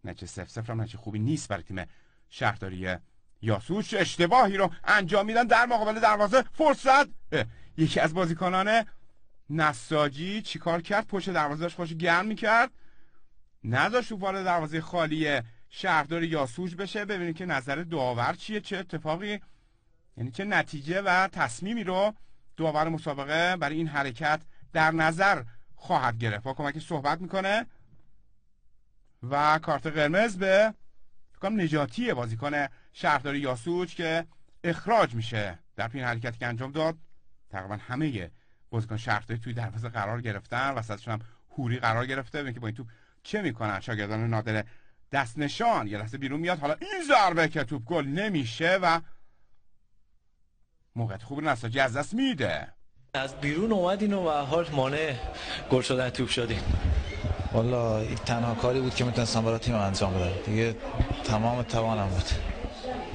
نتیجه 0-0 هم نتیجه خوبی نیست برای تیم شهرداری یاسوج. اشتباهی رو انجام میدن در مقابل دروازه. فرصت یکی از بازیکنان نساجی چیکار کرد؟ پشت دروازه داشت خودش گرم میکرد، نذاشت توپ وارد دروازه خالی شهردار یاسوج بشه. ببینید که نظر داور چیه، چه اتفاقی، یعنی چه نتیجه و تصمیمی رو داور مسابقه برای این حرکت در نظر خواهد گرفت. با کمک صحبت میکنه و کارت قرمز به فکرم نجاتی بازیکن شهردار یاسوج که اخراج میشه در این حرکتی که انجام داد. تقریبا همه بازیکن شهرداری توی دروازه قرار گرفتن، وسطشون هم هوری قرار گرفته. ببین که با این توپ چه میکنن شاگردان نادر دست نشان. یه لحظه بیرون میاد، حالا این ضربه که توپ گل نمیشه و موقعیت خوب نساجی از دست میده. از بیرون اومدین و حال مانع گل شدن توپ شدین. والا این تنها کاری بود که میتونستم برای تیم انجام بدم، دیگه تمام توانم بود.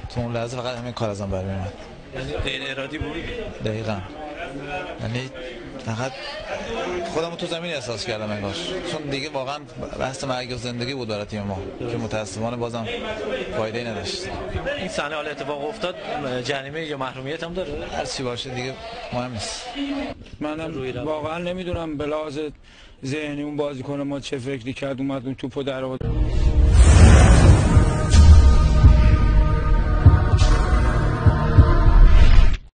تو اون لحظه فقط همین کار ازم برمی اومد. یعنی غیر ارادی بود؟ دقیقاً. یعنی فقط خودم رو تو زمین احساس کردم انگاش، چون دیگه واقعا بحث مرگ و زندگی بود برای تیم ما که متاسفانه بازم فایده‌ای نداشت. این صحنه حال اتفاق افتاد، جریمه یا محرومیت هم داره؟ هر چی باشه دیگه مهم نیست. منم واقعا نمیدونم به لحاظ ذهنی اون بازیکن ما چه فکری کرد، اومد اون توپو در آورد.